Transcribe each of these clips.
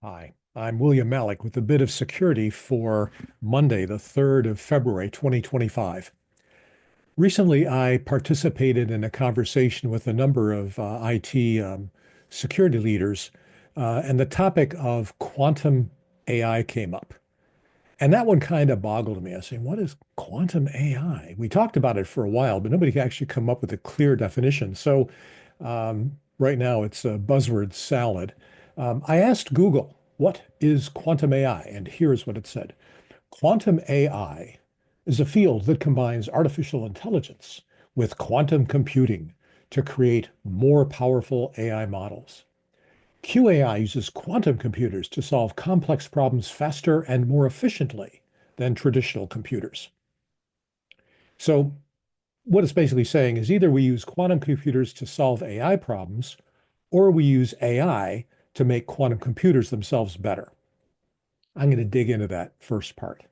Hi, I'm William Malik with a bit of security for Monday, the 3rd of February, 2025. Recently, I participated in a conversation with a number of IT security leaders, and the topic of quantum AI came up. And that one kind of boggled me. I was saying, what is quantum AI? We talked about it for a while, but nobody could actually come up with a clear definition. So right now it's a buzzword salad. I asked Google, what is quantum AI? And here's what it said. Quantum AI is a field that combines artificial intelligence with quantum computing to create more powerful AI models. QAI uses quantum computers to solve complex problems faster and more efficiently than traditional computers. So, what it's basically saying is either we use quantum computers to solve AI problems, or we use AI to make quantum computers themselves better. I'm going to dig into that first part.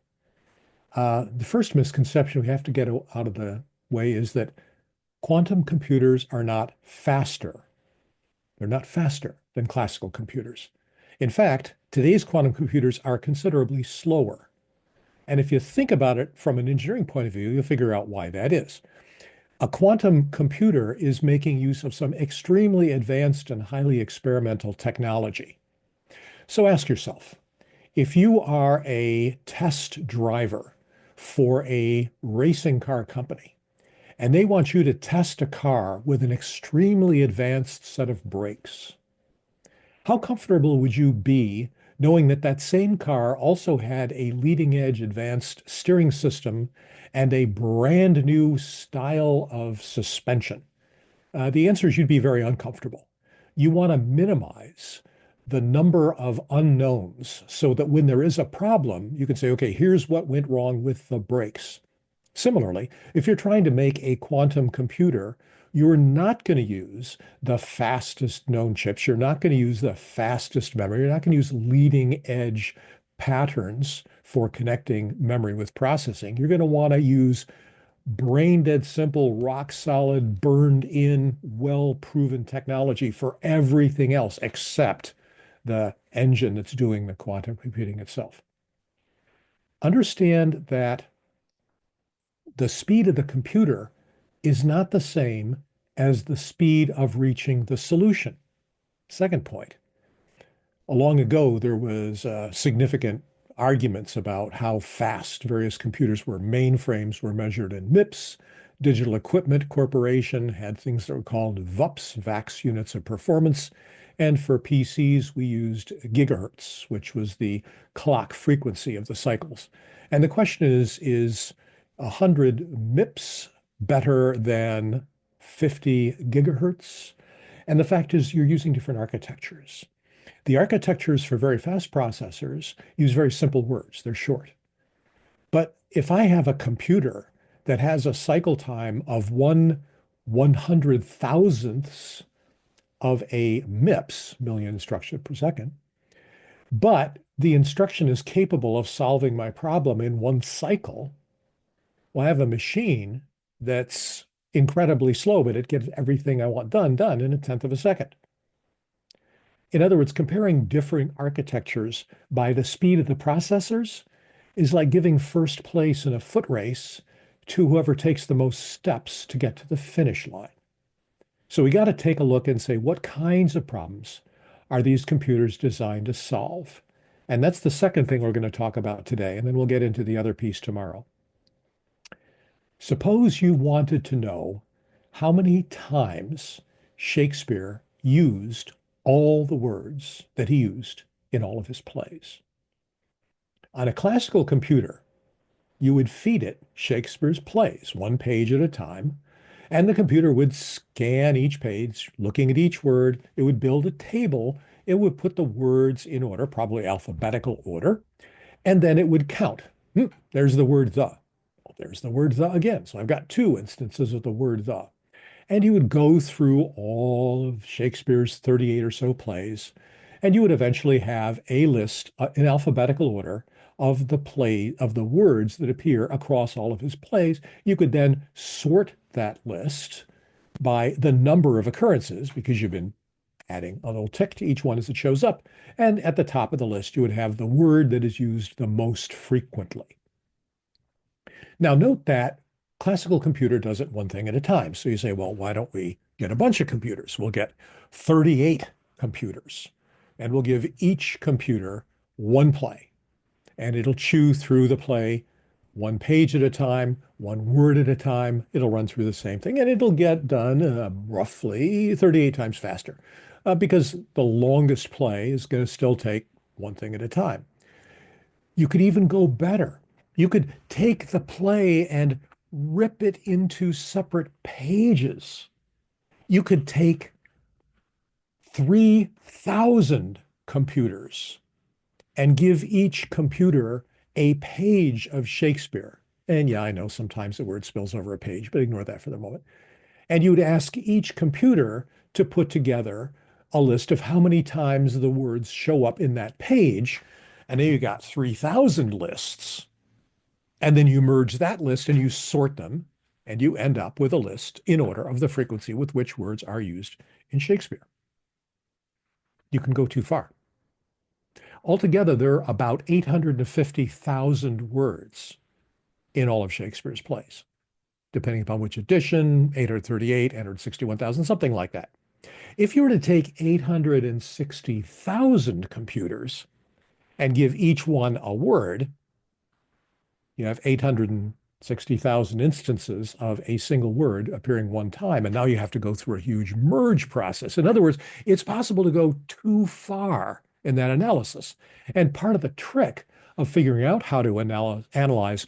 The first misconception we have to get out of the way is that quantum computers are not faster. They're not faster than classical computers. In fact, today's quantum computers are considerably slower. And if you think about it from an engineering point of view, you'll figure out why that is. A quantum computer is making use of some extremely advanced and highly experimental technology. So ask yourself, if you are a test driver for a racing car company and they want you to test a car with an extremely advanced set of brakes, how comfortable would you be knowing that that same car also had a leading edge advanced steering system and a brand new style of suspension? The answer is you'd be very uncomfortable. You want to minimize the number of unknowns so that when there is a problem, you can say, okay, here's what went wrong with the brakes. Similarly, if you're trying to make a quantum computer, you're not going to use the fastest known chips. You're not going to use the fastest memory. You're not going to use leading edge patterns for connecting memory with processing. You're going to want to use brain dead simple, rock solid, burned in, well proven technology for everything else except the engine that's doing the quantum computing itself. Understand that the speed of the computer is not the same as the speed of reaching the solution. Second point, long ago, there was significant arguments about how fast various computers were. Mainframes were measured in MIPS. Digital Equipment Corporation had things that were called VUPS, VAX units of performance. And for PCs, we used gigahertz, which was the clock frequency of the cycles. And the question is 100 MIPS better than 50 gigahertz? And the fact is, you're using different architectures. The architectures for very fast processors use very simple words. They're short. But if I have a computer that has a cycle time of 1/100,000th of a MIPS, million instruction per second, but the instruction is capable of solving my problem in one cycle, well, I have a machine that's incredibly slow, but it gets everything I want done in a tenth of a second. In other words, comparing different architectures by the speed of the processors is like giving first place in a foot race to whoever takes the most steps to get to the finish line. So we got to take a look and say, what kinds of problems are these computers designed to solve? And that's the second thing we're going to talk about today, and then we'll get into the other piece tomorrow. Suppose you wanted to know how many times Shakespeare used all the words that he used in all of his plays. On a classical computer, you would feed it Shakespeare's plays, one page at a time, and the computer would scan each page, looking at each word. It would build a table. It would put the words in order, probably alphabetical order, and then it would count. There's the word the. There's the word the again. So I've got two instances of the word the. And you would go through all of Shakespeare's 38 or so plays, and you would eventually have a list in alphabetical order of the words that appear across all of his plays. You could then sort that list by the number of occurrences because you've been adding a little tick to each one as it shows up. And at the top of the list, you would have the word that is used the most frequently. Now, note that classical computer does it one thing at a time. So you say, well, why don't we get a bunch of computers? We'll get 38 computers, and we'll give each computer one play, and it'll chew through the play one page at a time, one word at a time. It'll run through the same thing, and it'll get done roughly 38 times faster because the longest play is going to still take one thing at a time. You could even go better. You could take the play and rip it into separate pages. You could take 3,000 computers and give each computer a page of Shakespeare. And yeah, I know sometimes the word spills over a page, but ignore that for the moment. And you'd ask each computer to put together a list of how many times the words show up in that page. And then you got 3,000 lists. And then you merge that list and you sort them, and you end up with a list in order of the frequency with which words are used in Shakespeare. You can go too far. Altogether, there are about 850,000 words in all of Shakespeare's plays, depending upon which edition, 838, 861,000, something like that. If you were to take 860,000 computers and give each one a word, you have 860,000 instances of a single word appearing one time, and now you have to go through a huge merge process. In other words, it's possible to go too far in that analysis. And part of the trick of figuring out how to analyze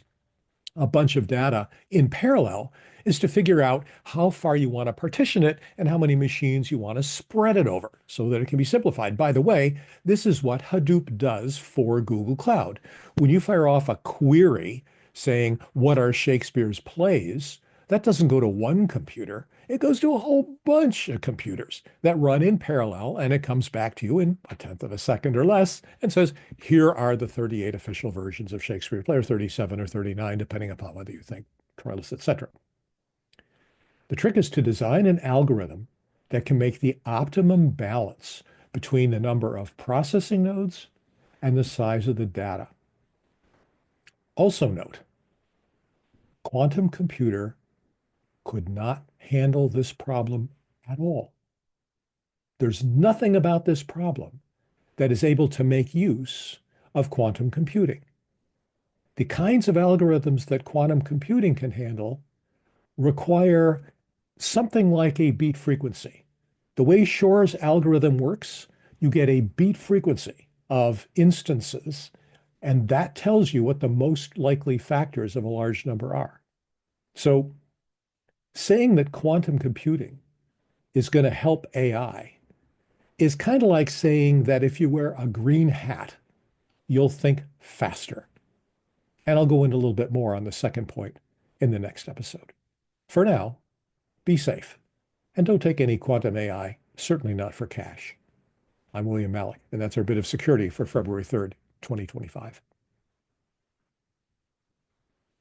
a bunch of data in parallel is to figure out how far you want to partition it and how many machines you want to spread it over so that it can be simplified. By the way, this is what Hadoop does for Google Cloud. When you fire off a query saying, what are Shakespeare's plays? That doesn't go to one computer. It goes to a whole bunch of computers that run in parallel, and it comes back to you in a tenth of a second or less and says, here are the 38 official versions of Shakespeare play, or 37 or 39, depending upon whether you think Troilus, etc. The trick is to design an algorithm that can make the optimum balance between the number of processing nodes and the size of the data. Also note, quantum computer could not handle this problem at all. There's nothing about this problem that is able to make use of quantum computing. The kinds of algorithms that quantum computing can handle require something like a beat frequency. The way Shor's algorithm works, you get a beat frequency of instances, and that tells you what the most likely factors of a large number are. So saying that quantum computing is going to help AI is kind of like saying that if you wear a green hat, you'll think faster. And I'll go into a little bit more on the second point in the next episode. For now, be safe and don't take any quantum AI, certainly not for cash. I'm William Malik, and that's our bit of security for February 3rd, 2025.